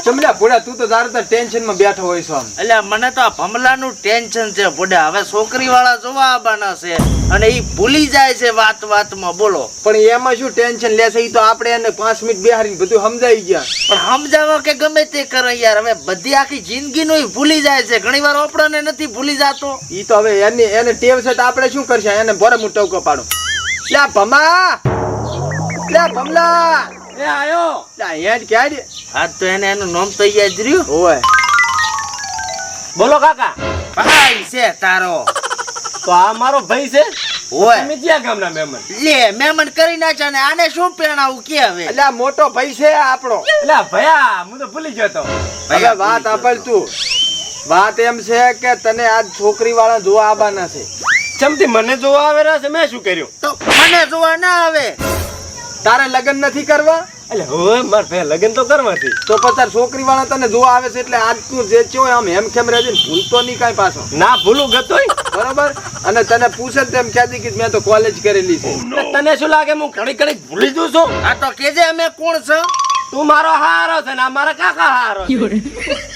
ચમલા ભોળા તું તો તારે ટેન્શન માં બેઠો હોય છો આમ. એટલે મને તો આ ભમલાનું ટેન્શન છે ભોડા. હવે છોકરી વાળા જોવા આવવાના છે અને ઈ ભૂલી જાય છે વાત વાતમાં. બોલો પણ એમાં શું ટેન્શન લેશે? ઈ તો આપણે એને 5 મિનિટ બેહારીને બધું સમજાઈ ગયા. પણ સમજાવો કે ગમે તે કરે યાર. હવે બધી આખી જિંદગી નું ભૂલી જાય છે. ઘણી વાર આપણને નથી ભૂલી જાતો. ઈ તો હવે એને ટેવ છે તો આપણે શું કરશે? એને ભરે હું ટવકો પાડો. લ્યા ભમા, લ્યા ભમલા, એ આયો. લ્યા હેડ ક્યાં? આજ તો એને એનું નામ તો યાદ રહ્યું. ઓય બોલો કાકા. ભાઈ છે તારો. તો આ મારો ભાઈ છે. ઓય તમે ક્યાં ગામના મહેમાન? લે મહેમાન કરી નાખ્યા ને આને શું પહેણાવું કે હવે? એટલે આ મોટો ભાઈ છે આપણો. એટલે ભયા હું તો ભૂલી ગયો તો. હવે વાત આપલ તું. વાત એમ છે કે તને આજ છોકરી વાળા જોવા આવવાના છે. ચમથી મને જોવા આવેલા છે. મેં શું કર્યું? તો મને જોવા ના આવે. તારે લગ્ન નથી કરવા? એટલે હોય માર ભાઈ લગ્ન તો કરવાથી. તો પછી છોકરી વાળા તને જોવા આવે છે એટલે આજ તું જે ચો આમ હેમખેમ રહેજે ને ભૂલતો નહીં કાંઈ પાછો. ના ભૂલું ગતોય. બરોબર? અને તને પૂછે તેમ કહેતી કે મેં તો કોલેજ કરેલી છે. તને શું લાગે હું ઘડી ઘડી ભૂલી જઉં છું? આ તો કેજે અમે કોણ છે? તું મારો હારો છે ને આ મારા કાકા હારો છે.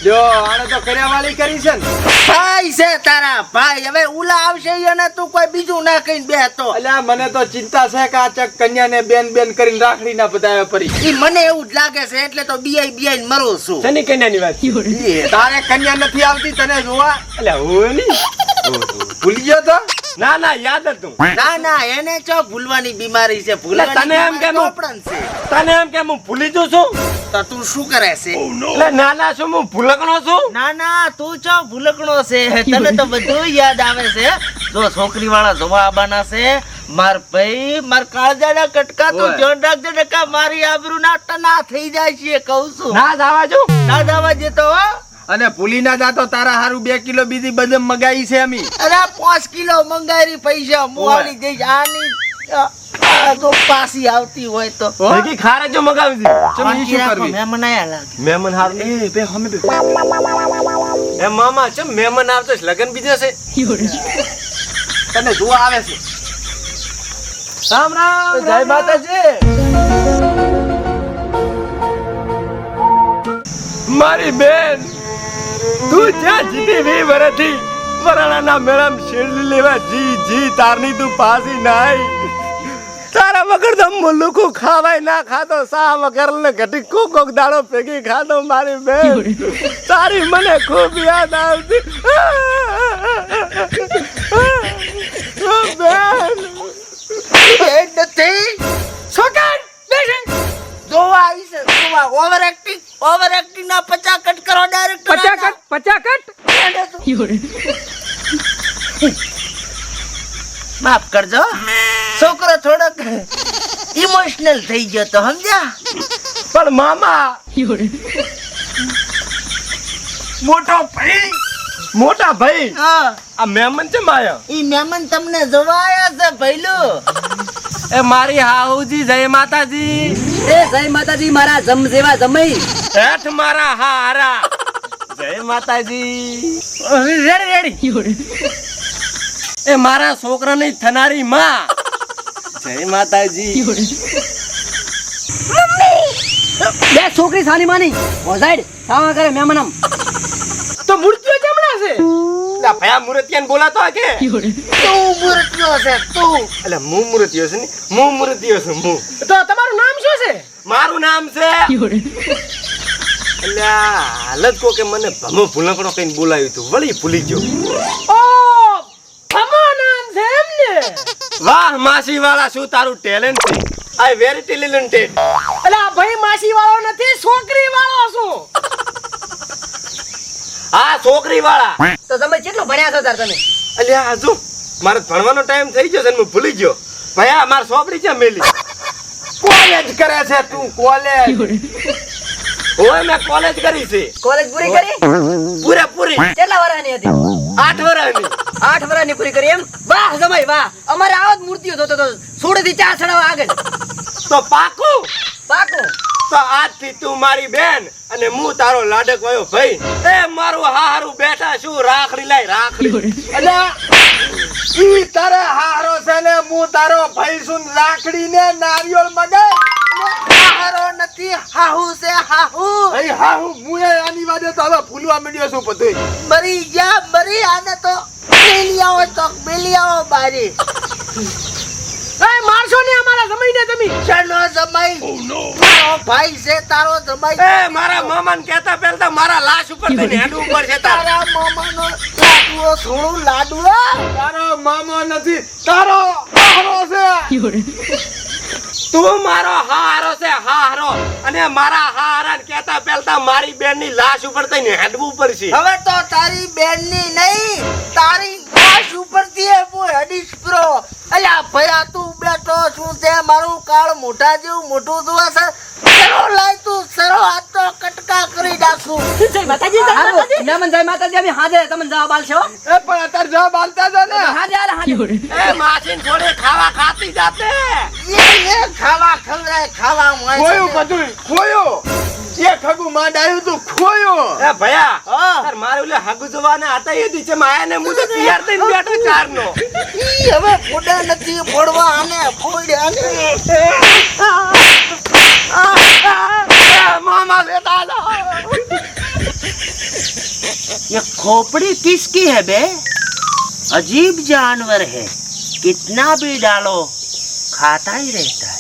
જો આને તો કર્યાવાળી કરી છે ને. ભાઈ છે તારા ભાઈ. હવે ઉલા આવશે અને તું કોઈ બીજું ના કહીને બેહતો. અલ્યા મને તો ચિંતા છે કે આ ચક કન્યાને બેન બેન કરીને રાખડી ના બતાવે પરી. ઈ મને એવું જ લાગે છે એટલે તો બીઆઈ મરું છું. શેની કન્યાની વાત? તારે કન્યા નથી આવતી તને જોવા? એટલે હોય નહીં. ભૂલી ગયો તો? ના ના યાદ હતું. ના એને ચો ભૂલવાની બીમારી છે. તને એમ કેમ? ભૂલવાની છે. તને એમ કે હું ભૂલી જઉં છું? તો તું શું કરે છે? એટલે ના ના શું હું ભૂલકણો છું? ના તું ચો ભૂલકણો છે. તને તો બધું યાદ આવે છે. જો છોકરી વાળા જોવા આવવાના છે. માર ભાઈ માર કાળજાના કટકા તો ધ્યાન રાખજે ને કા મારી આબરૂ ના ટના થઈ જાય છે કહું છું. ના જવા જો. ના જવા જેતો હો. અને ભૂલી ના જાતો તારા હારું 2 કિલો બીજી બદામ મગાઈ છે અમી. અરે 5 કિલો મંગારી પૈસા મોવાળી જઈશ. આની આ તો પાછી આવતી હોય તો ભેગી ખારે જો મગાવી દી. ચમ ઈ શું કરવી? મહેમાન આયા લાગે. મહેમાન હાર એ બે હમે બે. એ મામા ચમ મહેમાન આવતો છે લગન બીજો છે. તને જોવા આવે છે. રામ રામ. જય માતાજી. મારી બેન તું જ્યાં જીતી 20 વર્ષથી વરાણાના મેળામ શેરડી લેવા જી તારની તું પાસી નાઈ. તારા વગર તો મુલ્લુકો ખાવાય ના ખાતો સા વગર ને ઘટી કોક દાડો ભેગી ખાતો. મારી બેન તારી મને ખૂબ યાદ આવતી. બેન ઓવર એક્ટિંગ ના 50 કટ કરો ડાયરેક્ટ. 50 કટ. માફ કરજો છોકરો થોડોક ઇમોશનલ થઈ ગયો તો સમજ્યા. પણ મામા મોટા ભાઈ હા આ મહેમાન છે માયા. ઈ મહેમાન તમને જોવા આયા છે ભઈલું. એ મારી હાઉજી જય માતાજી. એ જય માતાજી મારા જમ જેવા જમઈ. હેઠ મારા હારા જય માતાજી. રેડી એ મારા છોકરાની થનારી માં જય માતાજી. બે છોકરી સાની માની ઓઝાઈડ સાવા કરે મહેમાનમ. તો મૂર્તિઓ જમણા છે. લા ભયા મૂર્તિયાને બોલાતો આ કે તું મૂર્તિઓ છે તું. એટલે હું મૂર્તિઓ છે ને હું મૂર્તિઓ છું હું. તો તમારું નામ શું છે? મારું નામ છે એટલે હાલ જ કો કે મને ભમો ભૂલકડો કઈ બોલાવ્યું તું વળી ભૂલી ગયો. ઓ ભમો નામ છે એમને? વાહ માસી વાળા શું તારું ટેલેન્ટ છે. આઈ વેરી ટેલેન્ટેડ. એટલે આ ભાઈ માસી વાળો નથી છોકરી વાળો છું. હા છોકરી વાળા. તો તમે કેટલું ભણ્યા છો તાર તમે? અલ્યા આ જો મારે ભણવાનો ટાઈમ થઈ ગયો છે ને હું ભૂલી ગયો. ભયા માર સોપડી છે મેલી. કોલેજ કરે છે તું કોલેજ. ઓય મેં કોલેજ કરી છે. કોલેજ પૂરી કરી? પૂરેપૂરી કેટલા વર્ષની હતી? 8 વર્ષની. 8 વર્ષની પૂરી કરી એમ? વાહ જમાઈ વાહ. અમારે આવા જ મૂર્તિઓ જોતો તો 16 થી 4 છડાવા આગળ. તો પાકું. પાકું. તો આજથી તું મારી બેન અને હું તારો લાડક વાયો ભાઈ. એ મારું હારું બેઠા શું રાખડી લાય રાખડી. અલ્યા ઈ તારે હારો છે ને હું તારો ભાઈ સુન રાખડી ને નારિયેળ મગાય. હારો નથી હાહુ છે હાહુ. ભાઈ હા હું આની વાદે તો હવે ભૂલવા માંડ્યો છું બધું. મરી જા મરી આને તો મેલી આવો તો મેલી આવો બારી એ મારશો ને અમારા જમાઈને તમે. ચનો જમાઈ મારો ભાઈ છે તારો જમાઈ એ મારા મામાને કહેતા પહેલા મારા લાશ ઉપર થઈને હેડવું પડશે તારે. તારા મામાનો લાડુઓ સોળું લાડુઓ તારો મામા નથી, તારો હારો છે. તું મારો હારો છે હારો, અને મારા હારાને કહેતા પહેલા મારી બેનની લાશ ઉપર થઈને હેડવું પડશે. હવે તો તારી બેનની નહીં તારી લાશ ઉપરથી હું હડીશ પ્રો. અલ્યા ભયા તું બેઠો શું છે મારું કાળ મોઢા જેવું મોઢું જોવા છે. સરો લાય તું સરો આ તો કટકા કરી નાખું. જય માતાજી જય માતાજી નમન જય માતાજી અમે હાજે તમને જવાબ આલશે હો. એ પણ અત્યારે જવાબ આલતા જો ને. હાજે હાલે હાજે. એ માસીન થોડે ખાવા ખાતી જાતે. એ ખાવા ખવડાય ખાવા મોય ખોયું બધું ખોયું. એ ખગું માંડ આવ્યું તું ખોયું. એ ભયા હા. તાર મારે ઓલે હગુ જોવાના હતા એ દીચે માયા ને હું તો તૈયાર થઈને બેઠો ચારનો. ઈ હવે ફોડા નથી ફોડવા આને ફોડ્યા ને એ મામા લેતા જાઓ. ये खोपड़ी किसकी है बे? अजीब जानवर है, कितना भी डालो खाता ही रहता है.